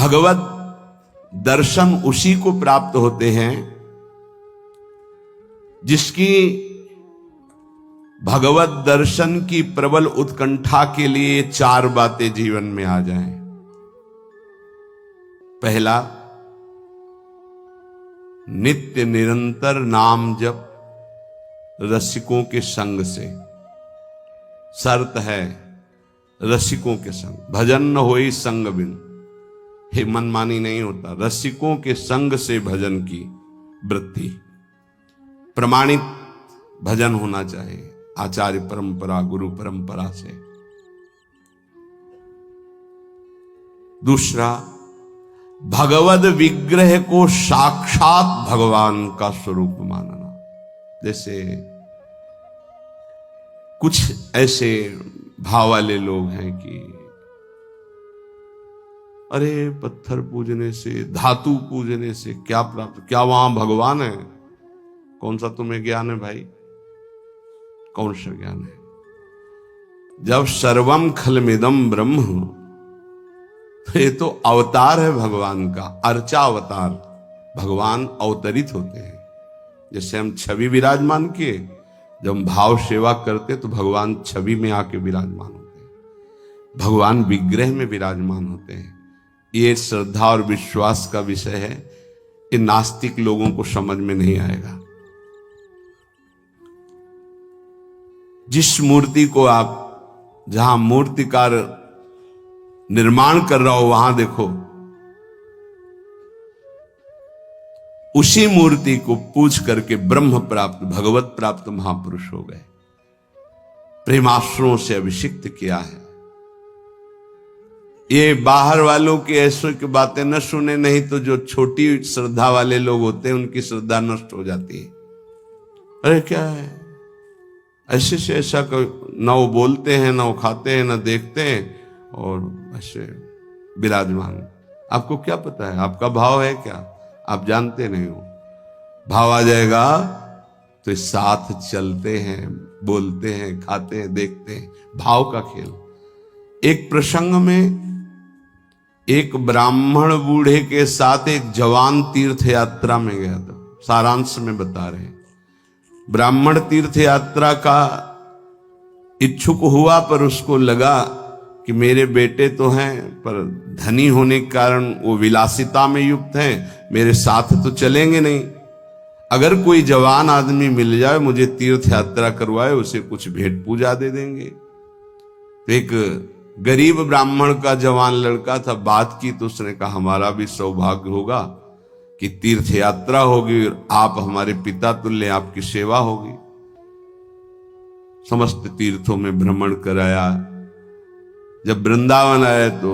भगवत दर्शन उसी को प्राप्त होते हैं जिसकी भगवत दर्शन की प्रबल उत्कंठा के लिए 4 बातें जीवन में आ जाएं। पहला, नित्य निरंतर नाम जप रसिकों के संग से। शर्त है रसिकों के संग, भजन न होई संग बिन। हे मनमानी नहीं होता, रसिकों के संग से भजन की वृत्ति। प्रमाणित भजन होना चाहिए, आचार्य परंपरा, गुरु परंपरा से। दूसरा, भगवद विग्रह को साक्षात भगवान का स्वरूप मानना। जैसे कुछ ऐसे भाव वाले लोग हैं कि अरे पत्थर पूजने से, धातु पूजने से क्या प्राप्त, क्या वहां भगवान है? कौन सा तुम्हें ज्ञान है भाई? कौन सा ज्ञान है? जब सर्वम खलमिदम ब्रह्म, तो ये तो अवतार है भगवान का, अर्चा अवतार। भगवान अवतरित होते हैं। जैसे हम छवि विराजमान किए, जब हम भाव सेवा करते तो भगवान छवि में आके विराजमान होते हैं, भगवान विग्रह में विराजमान होते हैं। ये श्रद्धा और विश्वास का विषय है, ये नास्तिक लोगों को समझ में नहीं आएगा। जिस मूर्ति को आप, जहां मूर्तिकार निर्माण कर रहा हो, वहां देखो, उसी मूर्ति को पूज करके ब्रह्म प्राप्त, भगवत प्राप्त महापुरुष हो गए। प्रेमाश्रुओं से अभिषिक्त किया है। ये बाहर वालों की ऐसों की बातें न सुने, नहीं तो जो छोटी श्रद्धा वाले लोग होते हैं उनकी श्रद्धा नष्ट हो जाती है। अरे क्या है, ऐसे से ऐसा, न वो बोलते हैं, न वो खाते हैं, न देखते हैं, और ऐसे विराजमान। आपको क्या पता है? आपका भाव है क्या? आप जानते नहीं हो। भाव आ जाएगा तो साथ चलते हैं, बोलते हैं, खाते हैं, देखते हैं। भाव का खेल। एक प्रसंग में एक ब्राह्मण बूढ़े के साथ एक जवान तीर्थ यात्रा में गया था। सारांश में बता रहे हैं। ब्राह्मण तीर्थ यात्रा का इच्छुक हुआ, पर उसको लगा कि मेरे बेटे तो हैं, पर धनी होने के कारण वो विलासिता में युक्त हैं, मेरे साथ तो चलेंगे नहीं। अगर कोई जवान आदमी मिल जाए, मुझे तीर्थ यात्रा करवाए, उसे कुछ भेंट पूजा दे देंगे। तो एक गरीब ब्राह्मण का जवान लड़का था, बात की तो उसने कहा हमारा भी सौभाग्य होगा कि तीर्थ यात्रा होगी और आप हमारे पिता तुल्य, आपकी सेवा होगी। समस्त तीर्थों में भ्रमण कराया। जब वृंदावन आए तो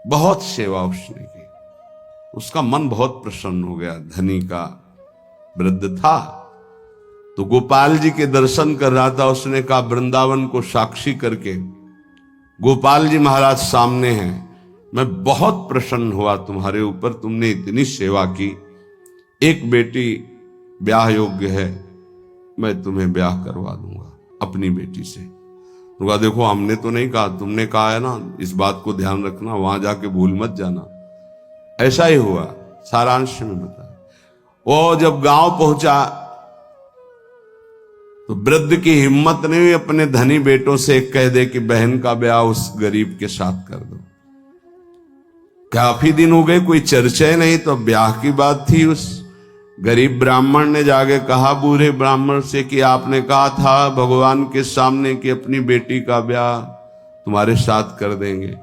बहुत सेवा उसने की। उसका मन बहुत प्रसन्न हो गया। धनी का वृद्ध था तो गोपाल जी के दर्शन कर रहा था। उसने कहा वृंदावन को साक्षी करके, गोपाल जी महाराज सामने हैं, मैं बहुत प्रसन्न हुआ तुम्हारे ऊपर, तुमने इतनी सेवा की। एक बेटी ब्याह योग्य है, मैं तुम्हें ब्याह करवा दूंगा अपनी बेटी से। तो देखो हमने तो नहीं कहा, तुमने कहा है ना, इस बात को ध्यान रखना, वहां जाके भूल मत जाना। ऐसा ही हुआ। सारांश में बता। वो जब गांव पहुंचा तो वृद्ध की हिम्मत नहीं हुई अपने धनी बेटों से कह दे कि बहन का ब्याह उस गरीब के साथ कर दो। काफी दिन हो गए, कोई चर्चा ही नहीं, तो ब्याह की बात थी। उस गरीब ब्राह्मण ने जाके कहा बूढ़े ब्राह्मण से कि आपने कहा था भगवान के सामने कि अपनी बेटी का ब्याह तुम्हारे साथ कर देंगे।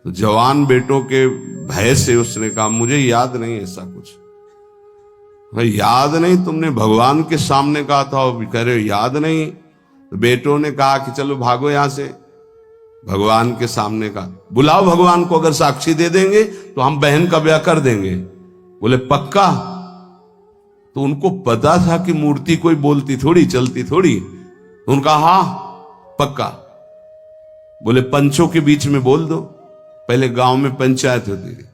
तो जवान बेटों के भय से उसने कहा मुझे याद नहीं ऐसा कुछ। याद नहीं? तुमने भगवान के सामने कहा था। और कह रहे हो याद नहीं? तो बेटों ने कहा कि चलो भागो यहां से। भगवान के सामने का बुलाओ, भगवान को अगर साक्षी दे देंगे तो हम बहन का ब्याह कर देंगे। बोले पक्का? तो उनको पता था कि मूर्ति कोई बोलती थोड़ी, चलती थोड़ी। तो उनका हाँ पक्का। बोले पंचों के बीच में बोल दो। पहले गांव में पंचायत होती थी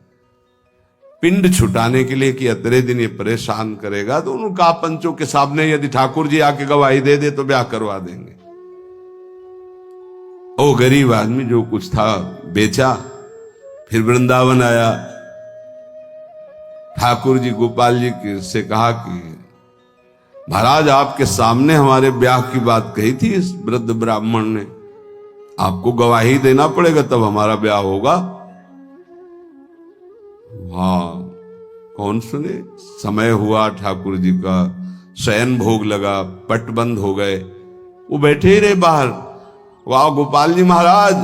पिंड छुटाने के लिए कि अतरे दिन ये परेशान करेगा। तो उन्होंने कहा पंचों के सामने यदि ठाकुर जी आके गवाही दे दे तो ब्याह करवा देंगे। ओ गरीब आदमी जो कुछ था बेचा फिर वृंदावन आया, ठाकुर जी गोपाल जी से कहा कि महाराज आपके सामने हमारे ब्याह की बात कही थी इस वृद्ध ब्राह्मण ने, आपको गवाही देना पड़ेगा तब हमारा ब्याह होगा। हाँ, कौन सुने। समय हुआ, ठाकुर जी का शयन भोग लगा, पट बंद हो गए, वो बैठे ही रहे बाहर। वाह गोपाल जी महाराज,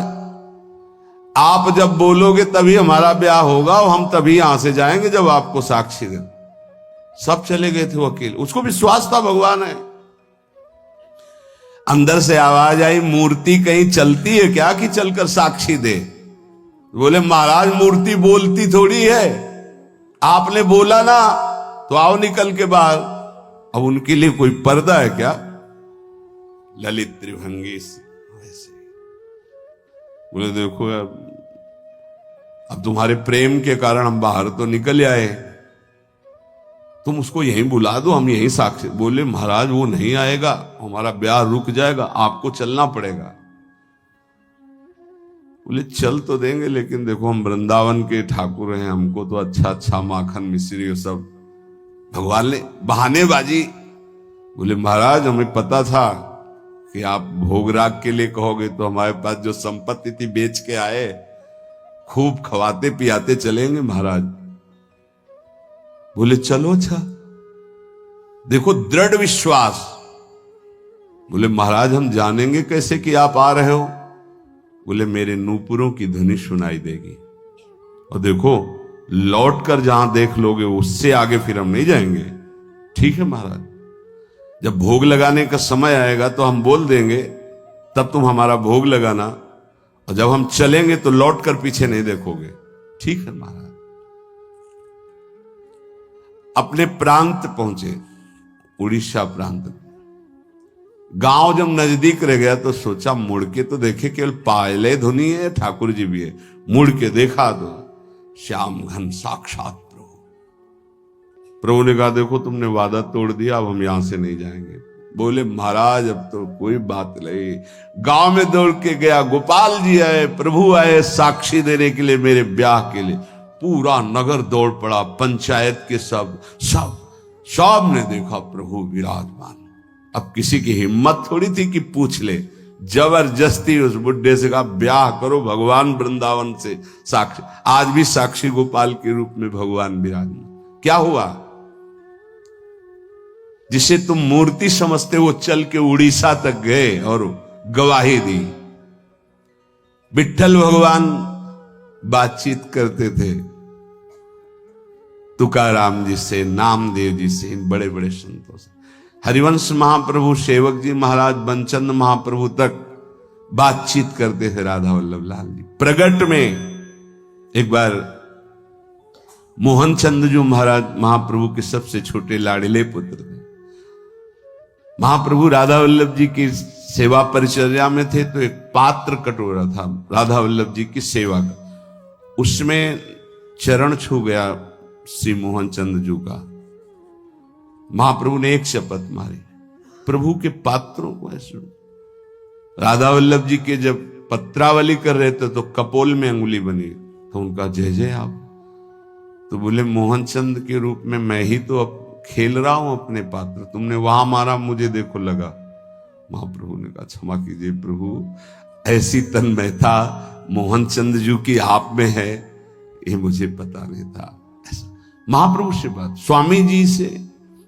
आप जब बोलोगे तभी हमारा ब्याह होगा और हम तभी यहां से जाएंगे जब आपको साक्षी दें। सब चले गए थे वो अकेले, उसको विश्वास था भगवान है। अंदर से आवाज आई, मूर्ति कहीं चलती है क्या कि चलकर साक्षी दे। बोले महाराज मूर्ति बोलती थोड़ी है, आपने बोला ना तो आओ निकल के बाहर। अब उनके लिए कोई पर्दा है क्या? ललित त्रिभंगी ऐसे। बोले देखो यार, अब तुम्हारे प्रेम के कारण हम बाहर तो निकल आए, तुम उसको यहीं बुला दो, हम यहीं साक्षी। बोले महाराज वो नहीं आएगा, हमारा ब्याह रुक जाएगा, आपको चलना पड़ेगा। बोले चल तो देंगे, लेकिन देखो हम वृंदावन के ठाकुर हैं, हमको तो अच्छा अच्छा माखन मिश्री और सब भगवान ने बहानेबाजी। बोले महाराज हमें पता था कि आप भोगराग के लिए कहोगे तो हमारे पास जो संपत्ति थी बेच के आए, खूब खवाते पियाते चलेंगे महाराज। बोले चलो अच्छा, देखो दृढ़ विश्वास। बोले महाराज हम जानेंगे कैसे कि आप आ रहे हो? बोले मेरे नूपुरों की ध्वनि सुनाई देगी, और देखो लौट कर जहां देख लोगे उससे आगे फिर हम नहीं जाएंगे। ठीक है महाराज, जब भोग लगाने का समय आएगा तो हम बोल देंगे, तब तुम हमारा भोग लगाना, और जब हम चलेंगे तो लौट कर पीछे नहीं देखोगे। ठीक है महाराज। अपने प्रांत पहुंचे, उड़ीसा प्रांत। गांव जब नजदीक रह गया तो सोचा मुड़ के तो देखे, केवल पायले धुनी है, ठाकुर जी भी है। मुड़ के देखा तो श्याम घन साक्षात प्रभु ने कहा देखो तुमने वादा तोड़ दिया, अब हम यहां से नहीं जाएंगे। बोले महाराज अब तो कोई बात नहीं। गांव में दौड़ के गया, गोपाल जी आए, प्रभु आए साक्षी देने के लिए मेरे ब्याह के लिए। पूरा नगर दौड़ पड़ा, पंचायत के सब ने देखा प्रभु विराजमान। अब किसी की हिम्मत थोड़ी थी कि पूछ ले, जबरदस्ती उस बुड्ढे से कहा ब्याह करो, भगवान वृंदावन से साक्षी। आज भी साक्षी गोपाल के रूप में भगवान विराजमान। क्या हुआ? जिसे तुम मूर्ति समझते हो चल के उड़ीसा तक गए और गवाही दी। विट्ठल भगवान बातचीत करते थे तुकाराम जी से, नामदेव जी से, इन बड़े बड़े संतों से। हरिवंश महाप्रभु, सेवक जी महाराज, बनचंद महाप्रभु तक बातचीत करते थे राधा वल्लभ लाल जी। प्रगट में एक बार मोहन चंद जो महाराज महाप्रभु के सबसे छोटे लाडले पुत्र थे, महाप्रभु राधा वल्लभ जी की सेवा परिचर्या में थे, तो एक पात्र कटोरा था राधा वल्लभ जी की सेवा का, उसमें चरण छू गया श्री मोहन चंद जी का। महाप्रभु ने एक शपथ मारी, प्रभु के पात्रों को ऐसे। राधा वल्लभ जी के जब पत्रावली कर रहे थे तो कपोल में अंगुली बनी, तो उनका जय जय आप। तो बोले मोहन चंद के रूप में मैं ही तो अब खेल रहा हूं अपने पात्र, तुमने वहां मारा, मुझे देखो लगा। महाप्रभु ने कहा क्षमा कीजिए प्रभु, ऐसी तन्मयता मोहन चंद जी की आप में है, ये मुझे पता नहीं था। महाप्रभु से बात, स्वामी जी से,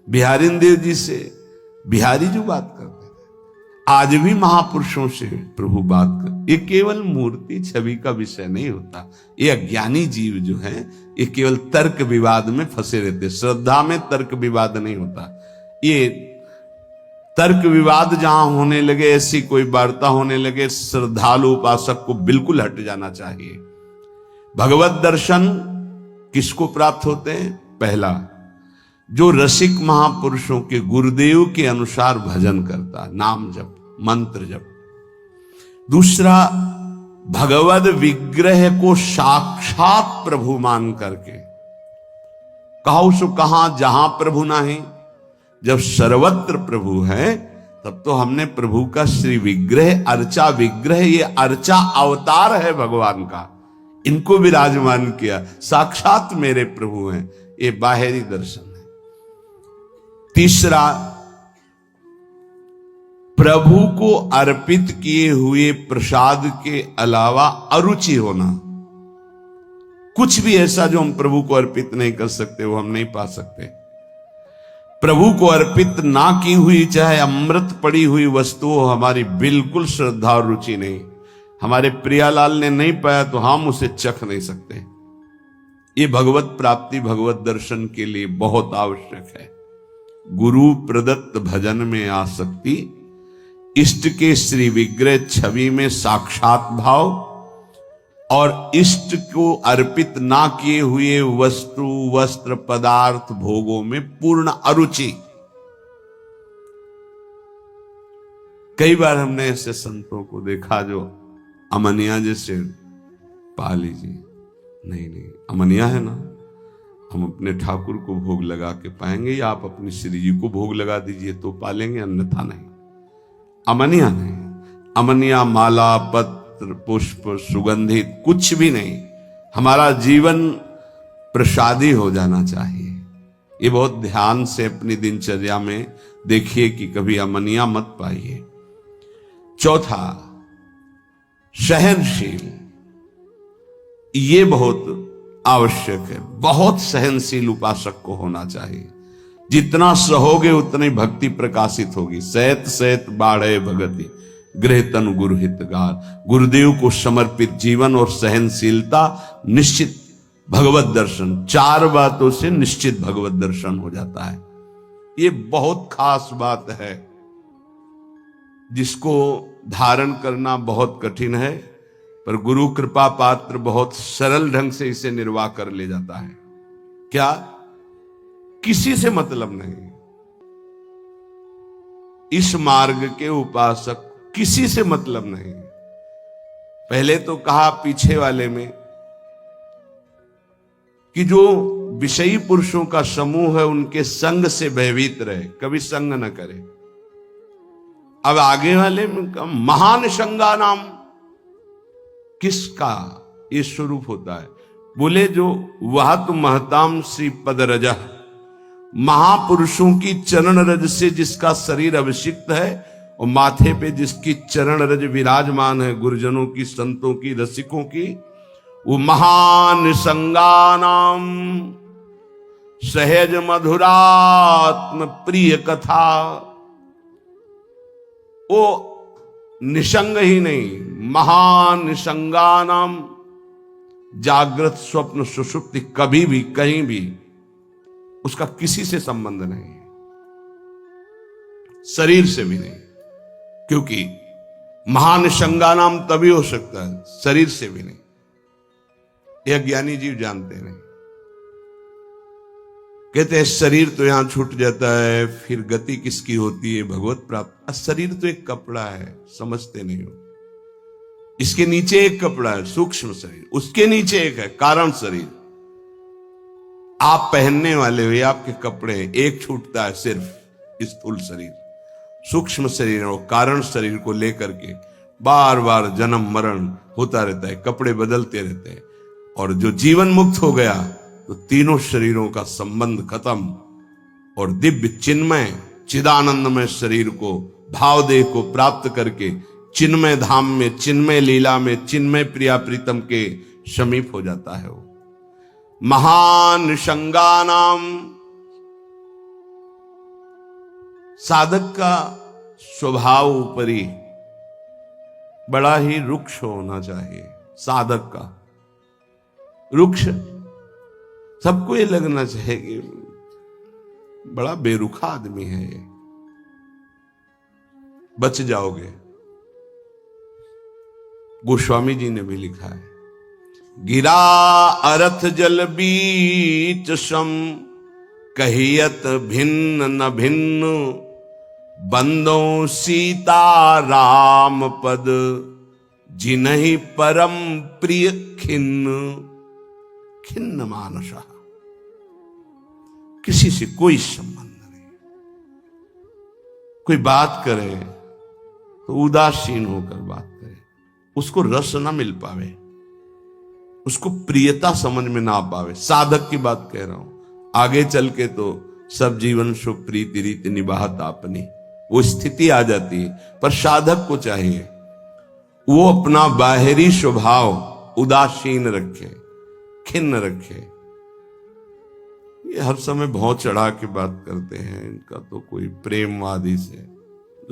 बिहारी देव जी से, बिहारी जो बात करते थे, आज भी महापुरुषों से प्रभु बात कर। ये केवल मूर्ति छवि का विषय नहीं होता। ये अज्ञानी जीव जो हैं, ये केवल तर्क विवाद में फंसे रहते। श्रद्धा में तर्क विवाद नहीं होता। ये तर्क विवाद जहां होने लगे, ऐसी कोई वार्ता होने लगे, श्रद्धालु उपासक को बिल्कुल हट जाना चाहिए। भगवत दर्शन किसको प्राप्त होते हैं? पहला, जो रसिक महापुरुषों के गुरुदेव के अनुसार भजन करता, नाम जप, मंत्र जप। दूसरा, भगवद विग्रह को साक्षात प्रभु मान करके। कहो सो कहां जहां प्रभु नहीं, जब सर्वत्र प्रभु है तब तो हमने प्रभु का श्री विग्रह, अर्चा विग्रह, ये अर्चा अवतार है भगवान का। इनको विराजमान किया, साक्षात मेरे प्रभु हैं। ये बाहरी दर्शन है। तीसरा, प्रभु को अर्पित किए हुए प्रसाद के अलावा अरुचि होना। कुछ भी ऐसा जो हम प्रभु को अर्पित नहीं कर सकते वो हम नहीं पा सकते। प्रभु को अर्पित ना की हुई चाहे अमृत पड़ी हुई वस्तु हो, हमारी बिल्कुल श्रद्धा और रुचि नहीं। हमारे प्रियालाल ने नहीं पाया तो हम उसे चख नहीं सकते। ये भगवत प्राप्ति, भगवत दर्शन के लिए बहुत आवश्यक है। गुरु प्रदत्त भजन में आसक्ति, इष्ट के श्री विग्रह छवि में साक्षात भाव और इष्ट को अर्पित ना किए हुए वस्तु, वस्त्र, पदार्थ, भोगों में पूर्ण अरुचि। कई बार हमने ऐसे संतों को देखा जो अमनिया जैसे, पा लीजिए, नहीं अमनिया है ना, हम अपने ठाकुर को भोग लगा के पाएंगे, या आप अपनी श्री जी को भोग लगा दीजिए तो पालेंगे, अन्यथा नहीं। अमनिया नहीं, अमनिया माला, पत्र, पुष्प, सुगंधित कुछ भी नहीं। हमारा जीवन प्रसादी हो जाना चाहिए। ये बहुत ध्यान से अपनी दिनचर्या में देखिए कि कभी अमनिया मत पाइए। चौथा, सहनशील। ये बहुत आवश्यक है। बहुत सहनशील उपासक को होना चाहिए। जितना सहोगे उतनी भक्ति प्रकाशित होगी। सैत सैत बाढ़े भगति, गृह तनु गुरु हितगार। गुरुदेव को समर्पित जीवन और सहनशीलता, निश्चित भगवत दर्शन। 4 बातों से निश्चित भगवत दर्शन हो जाता है। ये बहुत खास बात है जिसको धारण करना बहुत कठिन है, पर गुरु कृपा पात्र बहुत सरल ढंग से इसे निर्वाह कर ले जाता है। क्या? किसी से मतलब नहीं। इस मार्ग के उपासक किसी से मतलब नहीं। पहले तो कहा पीछे वाले में कि जो विषयी पुरुषों का समूह है उनके संग से भयभीत रहे, कभी संग न करे। अब आगे वाले में महान संगा नाम किसका ये स्वरूप होता है? बोले जो वह तो महताम श्री पद रज, महापुरुषों की चरण रज से जिसका शरीर अभिषिक्त है और माथे पे जिसकी चरण रज विराजमान है, गुरुजनों की, संतों की, रसिकों की, वो महान संगानाम सहज मधुरात्म प्रिय कथा। वो निसंग ही नहीं, महान निसंगानाम, जागृत स्वप्न सुषुप्ति कभी भी कहीं भी उसका किसी से संबंध नहीं है, शरीर से भी नहीं। क्योंकि महान संगानाम तभी हो सकता है, शरीर से भी नहीं। यह ज्ञानी जीव जानते नहीं। कहते हैं शरीर तो यहां छूट जाता है, फिर गति किसकी होती है? भगवत प्राप्त। शरीर तो एक कपड़ा है, समझते नहीं हो। इसके नीचे एक कपड़ा है, सूक्ष्म शरीर, उसके नीचे एक है कारण शरीर। आप पहनने वाले हो, ये आपके कपड़े हैं। एक छूटता है सिर्फ स्थूल शरीर, सूक्ष्म शरीर और कारण शरीर को लेकर के बार बार जन्म मरण होता रहता है, कपड़े बदलते रहते हैं। और जो जीवन मुक्त हो गया तो तीनों शरीरों का संबंध खत्म और दिव्य चिन्मय चिदानंदमय शरीर को, भावदेह को प्राप्त करके चिन्मय धाम में, चिन्मय लीला में, चिन्मय प्रिया प्रीतम के समीप हो जाता है। वो महान संगानाम, साधक का स्वभाव ऊपरी बड़ा ही रुक्ष होना चाहिए। साधक का रुक्ष, सबको ये लगना चाहिए कि बड़ा बेरुखा आदमी है ये, बच जाओगे। गोस्वामी जी ने भी लिखा है, गिरा अरथ जल बीच सम, कहियत भिन्न न भिन्न, बंदों सीता राम पद, जिन्हि परम प्रिय खिन्न। खिन्न मानसा, किसी से कोई संबंध नहीं। कोई बात करे तो उदासीन होकर बात करे, उसको रस ना मिल पावे। उसको प्रियता समझ में ना पावे। साधक की बात कह रहा हूं, आगे चल के तो सब जीवन सुख प्रीति रीति निभात आपनी, वो स्थिति आ जाती है। पर साधक को चाहिए वो अपना बाहरी स्वभाव उदासीन रखे, खिन्न रखे। ये हर समय भौं चढ़ा के बात करते हैं, इनका तो कोई प्रेमवादी से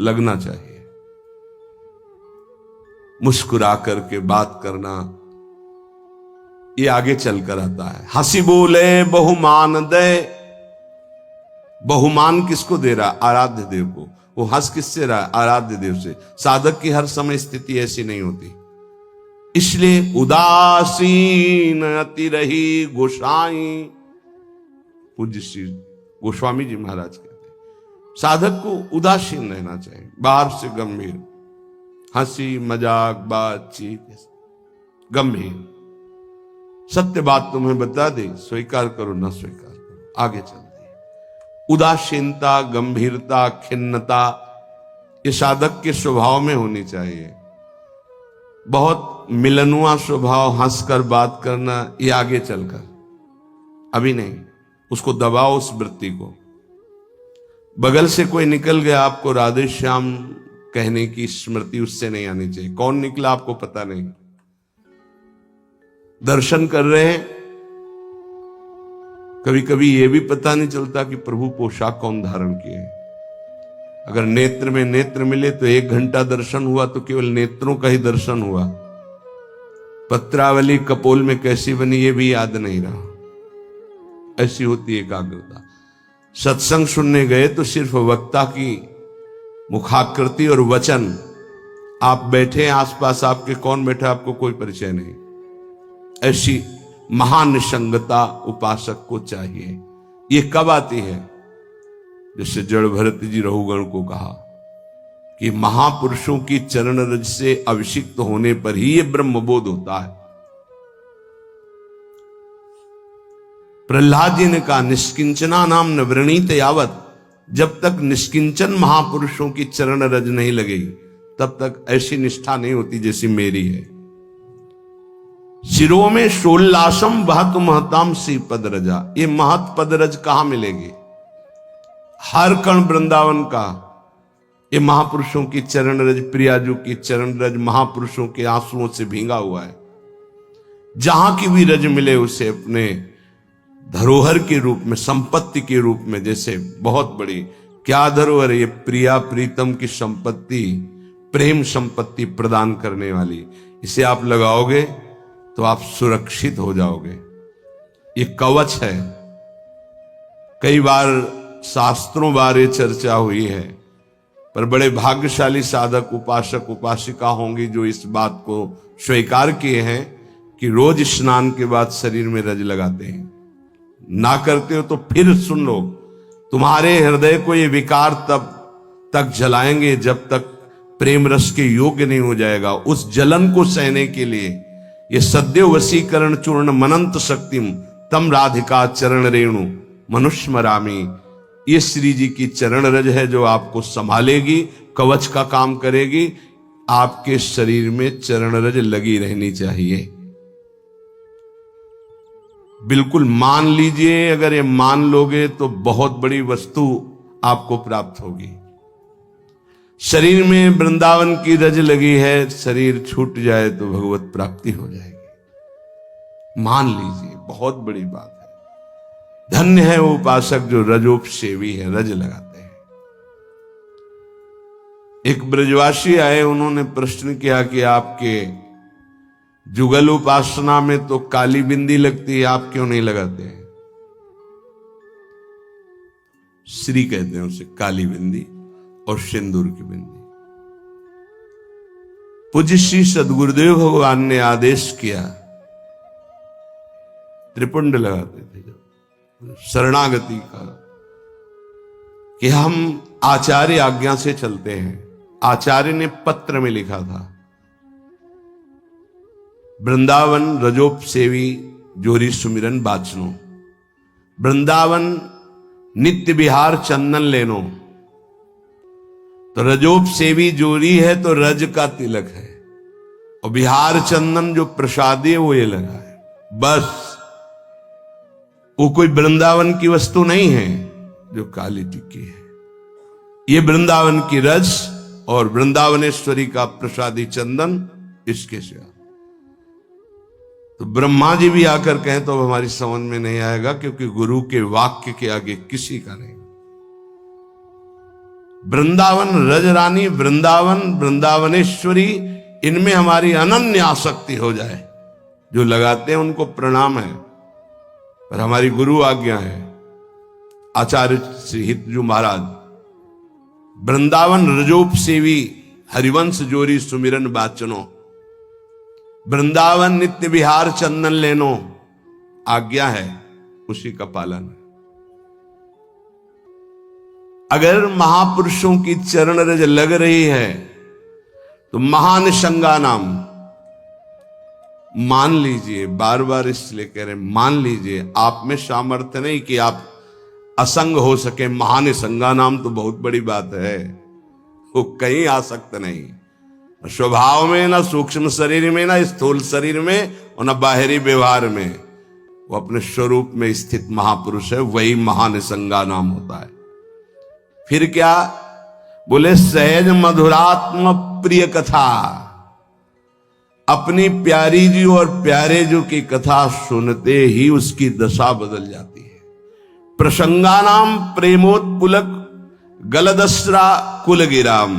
लगना चाहिए। मुस्कुरा करके बात करना, ये आगे चलकर आता है। हंसी बोले बहुमान दे, बहुमान किसको दे रहा? आराध्य देव को। वो हंस किससे रहा? आराध्य देव से। साधक की हर समय स्थिति ऐसी नहीं होती, इसलिए उदासीन अति रही गोसाई। पूज्य श्री गोस्वामी जी महाराज कहते हैं साधक को उदासीन रहना चाहिए, बाहर से गंभीर, हंसी मजाक बातचीत गंभीर। सत्य बात तुम्हें बता दी, स्वीकार करो ना स्वीकार करो, आगे चलते। उदासीनता, गंभीरता, खिन्नता ये साधक के स्वभाव में होनी चाहिए। बहुत मिलनुआ स्वभाव, हंसकर बात करना, ये आगे चलकर, अभी नहीं। उसको दबाओ उस वृत्ति को। बगल से कोई निकल गया, आपको राधे श्याम कहने की स्मृति उससे नहीं आनी चाहिए। कौन निकला आपको पता नहीं। दर्शन कर रहे हैं, कभी कभी यह भी पता नहीं चलता कि प्रभु पोशाक कौन धारण किए। अगर नेत्र में नेत्र मिले तो 1 घंटा दर्शन हुआ तो केवल नेत्रों का ही दर्शन हुआ। पत्रावली कपोल में कैसी बनी ये भी याद नहीं रहा। ऐसी होती एकाग्रता। सत्संग सुनने गए तो सिर्फ वक्ता की मुखाकृति और वचन, आप बैठे आसपास, आपके कौन बैठा आपको कोई परिचय नहीं। ऐसी महानिसंगता उपासक को चाहिए। ये कब आती है? जैसे जड़ भरत जी रघुगण को कहा कि महापुरुषों की चरण रज से अभिषिक्त होने पर ही ये ब्रह्मबोध होता है। प्रहलाद जी ने कहा निष्किंचना नाम न वृणीत यावत, जब तक निष्किंचन महापुरुषों की चरण रज नहीं लगेगी तब तक ऐसी निष्ठा नहीं होती जैसी मेरी है। शिरो में शोल्लासम बहत महताम सी पद रजा। ये महत पद रज कहां मिलेगी? हर कण वृंदावन का ये महापुरुषों की चरण रज, प्रियाजू की चरण रज महापुरुषों के आंसुओं से भींगा हुआ है। जहां की भी रज मिले उसे अपने धरोहर के रूप में, संपत्ति के रूप में, जैसे बहुत बड़ी क्या धरोहर है ये, प्रिया प्रीतम की संपत्ति, प्रेम संपत्ति प्रदान करने वाली। इसे आप लगाओगे तो आप सुरक्षित हो जाओगे। ये कवच है। कई बार शास्त्रों बारे चर्चा हुई है, पर बड़े भाग्यशाली साधक उपासक उपासिका होंगी जो इस बात को स्वीकार किए हैं कि रोज स्नान के बाद शरीर में रज लगाते हैं। ना करते हो तो फिर सुन लो, तुम्हारे हृदय को ये विकार तब तक जलाएंगे जब तक प्रेम रस के योग्य नहीं हो जाएगा। उस जलन को सहने के लिए ये सद्यो वशीकरण चूर्ण मनंत शक्तिम तम राधिका चरण रेणु मनुष्मरामी। ये श्री जी की चरण रज है जो आपको संभालेगी, कवच का काम करेगी। आपके शरीर में चरण रज लगी रहनी चाहिए। बिल्कुल मान लीजिए, अगर ये मान लोगे तो बहुत बड़ी वस्तु आपको प्राप्त होगी। शरीर में वृंदावन की रज लगी है, शरीर छूट जाए तो भगवत प्राप्ति हो जाएगी। मान लीजिए, बहुत बड़ी बात है। धन्य है वो उपासक जो रजोपसेवी है, रज लगाते हैं। एक ब्रजवासी आए, उन्होंने प्रश्न किया कि आपके जुगल उपासना में तो काली बिंदी लगती है, आप क्यों नहीं लगाते हैं? श्री कहते हैं उसे, काली बिंदी और सिंदूर की बिंदी। पूज्य श्री सदगुरुदेव भगवान ने आदेश किया, त्रिपुंड लगाते थे जब शरणागति का, कि हम आचार्य आज्ञा से चलते हैं। आचार्य ने पत्र में लिखा था, वृंदावन रजोप सेवी जोरी सुमिरन बाचनो, वृंदावन नित्य विहार चंदन लेनो। तो रजोप सेवी जोरी है तो रज का तिलक है, और बिहार चंदन जो प्रसादी है वो ये लगा है। बस वो कोई वृंदावन की वस्तु नहीं है जो काली टिकी है। ये वृंदावन की रज और वृंदावनेश्वरी का प्रसादी चंदन, इसके सिवा तो ब्रह्मा जी भी आकर कहें तो हमारी समझ में नहीं आएगा, क्योंकि गुरु के वाक्य के आगे किसी का नहीं। वृंदावन रजरानी, वृंदावन वृंदावनेश्वरी, इनमें हमारी अनन्य आसक्ति हो जाए। जो लगाते हैं उनको प्रणाम है, पर हमारी गुरु आज्ञा है। आचार्य श्री हितजू महाराज, वृंदावन रजोप सेवी हरिवंश जोरी सुमिरन बाचनो, वृंदावन नित्य विहार चंदन लेनो, आज्ञा है, उसी का पालन है। अगर महापुरुषों की चरण रज लग रही है तो महानिशंगा नाम मान लीजिए। बार बार इसलिए कह रहे मान लीजिए, आप में सामर्थ्य नहीं कि आप असंग हो सके। महानिशंगा नाम तो बहुत बड़ी बात है, वो कहीं आसक्त नहीं, स्वभाव में, ना सूक्ष्म शरीर में, ना स्थूल शरीर में, और ना बाहरी व्यवहार में। वो अपने स्वरूप में स्थित महापुरुष है, वही महानिशंगा नाम होता है। फिर क्या बोले? सहज मधुरात्म प्रिय कथा, अपनी प्यारी जी और प्यारे जी की कथा सुनते ही उसकी दशा बदल जाती है। प्रसंगानाम प्रेमोत्पुलक गलदस्रा कुलगिराम,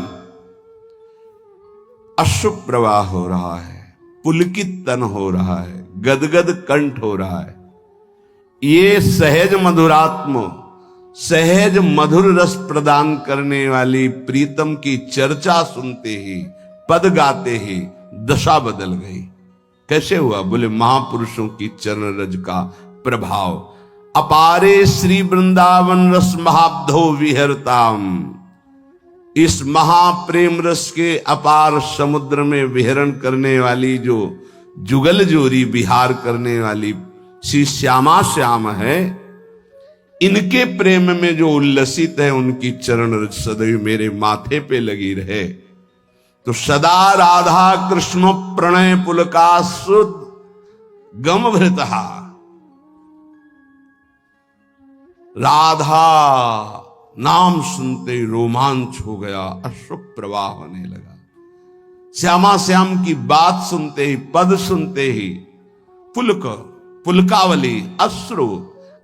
अश्रु प्रवाह हो रहा है, पुलकित तन हो रहा है, गदगद कंठ हो रहा है। ये सहज मधुरात्म, सहज मधुर रस प्रदान करने वाली प्रीतम की चर्चा सुनते ही, पद गाते ही दशा बदल गई। कैसे हुआ? बोले महापुरुषों की चरण रज का प्रभाव। अपारे श्री वृंदावन रस महाब्धो विहरताम, इस महाप्रेम रस के अपार समुद्र में विहरण करने वाली जो जुगल जोरी विहार करने वाली श्री श्यामा श्याम है, इनके प्रेम में जो उल्लसित है, उनकी चरण रज सदैव मेरे माथे पे लगी रहे। तो सदा राधा कृष्ण प्रणय पुलकासुद गमभृतः, राधा नाम सुनते ही रोमांच हो गया, अश्रु प्रवाह होने लगा। श्यामा श्याम की बात सुनते ही, पद सुनते ही पुलक, पुलकावली, अश्रु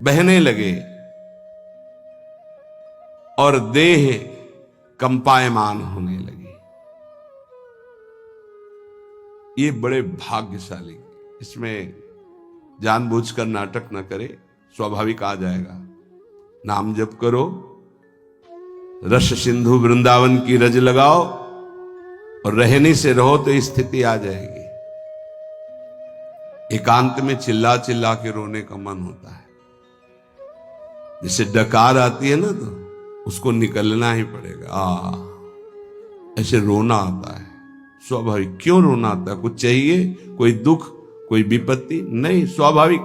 बहने लगे और देह कंपायमान होने लगी। ये बड़े भाग्यशाली, इसमें जानबूझकर नाटक न करे, स्वाभाविक आ जाएगा। नाम जप करो, रस सिंधु वृंदावन की रज लगाओ और रहनी से रहो तो स्थिति आ जाएगी। एकांत में चिल्ला चिल्ला के रोने का मन होता है। जैसे डकार आती है ना, तो उसको निकलना ही पड़ेगा। ऐसे रोना आता है, स्वाभाविक। क्यों रोना आता है? कुछ चाहिए, कोई दुख, कोई विपत्ति? नहीं, स्वाभाविक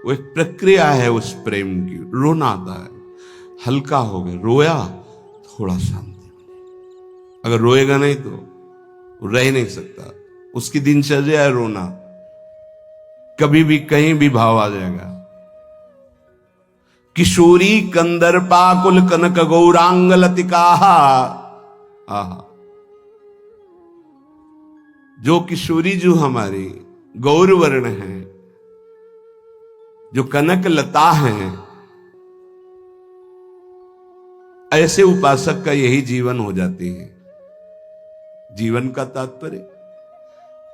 वो एक प्रक्रिया है उस प्रेम की। रोना आता है, हल्का हो गया, रोया, थोड़ा शांति मिली। अगर रोएगा नहीं तो रह नहीं सकता, उसकी दिनचर्या है रोना। कभी भी कहीं भी भाव आ जाएगा। किशोरी कंदर्पा कुल कनक गौरांग लतिका, जो किशोरी जो हमारी गौरवर्ण है, जो कनक लता है, ऐसे उपासक का यही जीवन हो जाती है। जीवन का तात्पर्य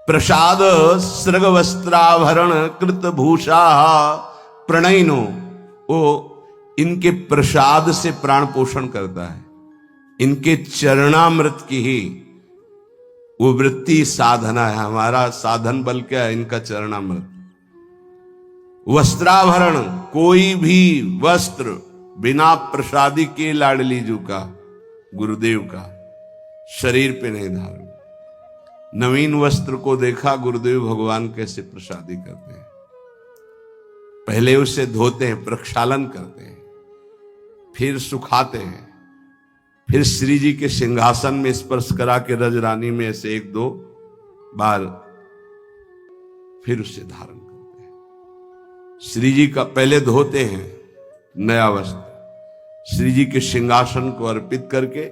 प्रसाद सृग वस्त्राभरण कृत भूषा प्रणयनो, वो इनके प्रसाद से प्राण पोषण करता है। इनके चरणामृत की ही वो वृत्ति साधना है। हमारा साधन बल क्या है? इनका चरणामृत। वस्त्राभरण, कोई भी वस्त्र बिना प्रसादी के लाडली जू का, गुरुदेव का, शरीर पे नहीं धारण। नवीन वस्त्र को देखा गुरुदेव भगवान कैसे प्रसादी करते हैं। पहले उसे धोते हैं, प्रक्षालन करते हैं, फिर सुखाते हैं, फिर श्री जी के सिंहासन में स्पर्श करा के रजरानी में ऐसे 1-2 बार फिर उसे धारण करते हैं। श्री जी का पहले धोते हैं नया वस्त्र, श्री जी के सिंहासन को अर्पित करके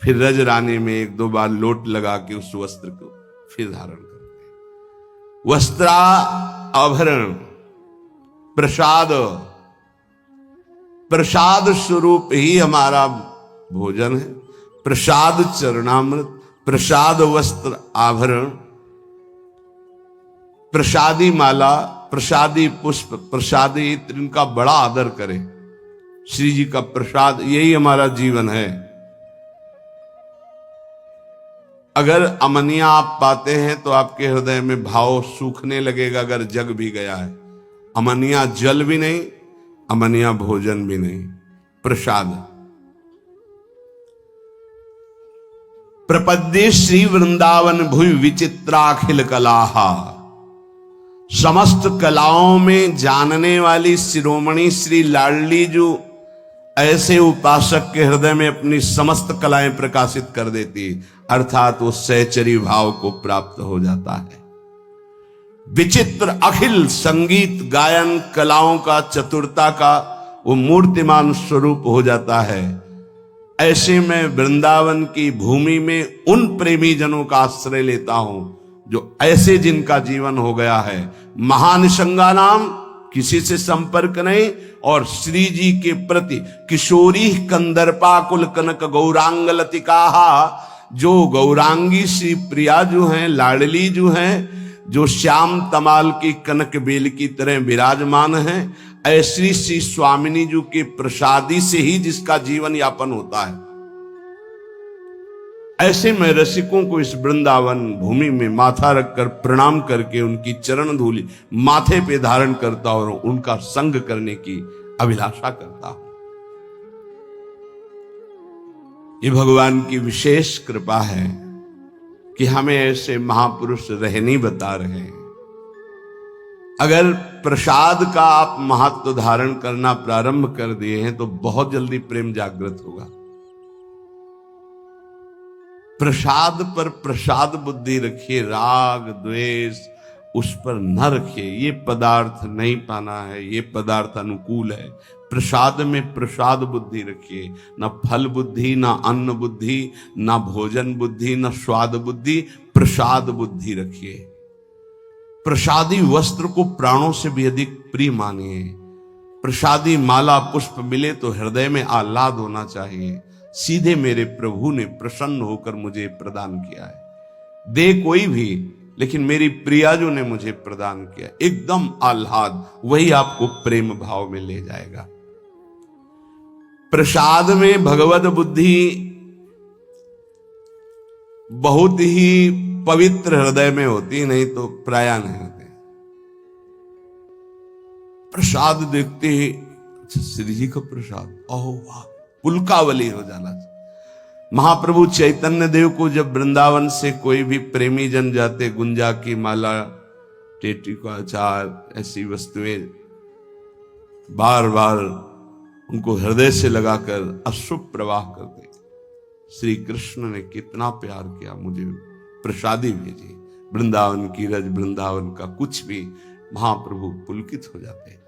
फिर रज रानी में 1-2 बार लोट लगा के उस वस्त्र को फिर धारण करते हैं। वस्त्रा आभरण प्रसाद, प्रसाद स्वरूप ही हमारा भोजन है। प्रसाद चरणामृत, प्रसाद वस्त्र आभरण, प्रसादी माला, प्रसादी पुष्प, प्रसादी इत्र, इनका बड़ा आदर करें। श्री जी का प्रसाद, यही हमारा जीवन है। अगर अमनिया आप पाते हैं तो आपके हृदय में भाव सूखने लगेगा, अगर जग भी गया है। अमनिया जल भी नहीं, अमनिया भोजन भी नहीं, प्रसाद। प्रपद्ये श्री वृंदावन भुवि विचित्राखिल कलाहा, समस्त कलाओं में जानने वाली शिरोमणि श्री लाडली जो ऐसे उपासक के हृदय में अपनी समस्त कलाएं प्रकाशित कर देती, अर्थात वो सहचरी भाव को प्राप्त हो जाता है। विचित्र अखिल संगीत गायन कलाओं का, चतुरता का वो मूर्तिमान स्वरूप हो जाता है। ऐसे में वृंदावन की भूमि में उन प्रेमी जनों का आश्रय लेता हूं जो ऐसे जिनका जीवन हो गया है महानिशंगा नाम, किसी से संपर्क नहीं, और श्री जी के प्रति किशोरी कंदर्पाकुल कनक गौरांग लतिका, जो गौरांगी श्री प्रिया जो हैं, लाडली जो हैं, जो श्याम तमाल की कनक बेल की तरह विराजमान हैं, ऐसी श्री स्वामिनी जी के प्रसादी से ही जिसका जीवन यापन होता है। ऐसे में रसिकों को इस वृंदावन भूमि में माथा रखकर प्रणाम करके उनकी चरण धूलि माथे पे धारण करता और उनका संग करने की अभिलाषा करता हूं। ये भगवान की विशेष कृपा है कि हमें ऐसे महापुरुष रहनी बता रहे हैं। अगर प्रसाद का आप महत्व धारण करना प्रारंभ कर दिए हैं तो बहुत जल्दी प्रेम जागृत होगा। प्रसाद पर प्रसाद बुद्धि रखिए, राग द्वेष उस पर न रखिए। ये पदार्थ नहीं पाना है, ये पदार्थ अनुकूल है। प्रसाद में प्रसाद बुद्धि रखिए, न फल बुद्धि, न अन्न बुद्धि, न भोजन बुद्धि, न स्वाद बुद्धि, प्रसाद बुद्धि रखिए। प्रसादी वस्त्र को प्राणों से भी अधिक प्रिय मानिए। प्रसादी माला पुष्प मिले तो हृदय में आह्लाद होना चाहिए। सीधे मेरे प्रभु ने प्रसन्न होकर मुझे प्रदान किया है। दे कोई भी, लेकिन मेरी प्रियाजू ने मुझे प्रदान किया, एकदम आह्लाद, वही आपको प्रेम भाव में ले जाएगा। प्रसाद में भगवत बुद्धि बहुत ही पवित्र हृदय में होती, नहीं तो प्राय नहीं होते। प्रसाद देखते ही श्री जी का प्रसाद, ओह वाह, पुलकावली हो जाना। महाप्रभु चैतन्य देव को जब वृंदावन से कोई भी प्रेमी जन जाते, गुंजा की माला, टेटी का अचार, ऐसी वस्तुएं बार बार उनको हृदय से लगाकर अश्रु प्रवाह करते। श्री कृष्ण ने कितना प्यार किया, मुझे प्रसादी भेजी। वृंदावन की रज, वृंदावन का कुछ भी, महाप्रभु पुलकित हो जाते।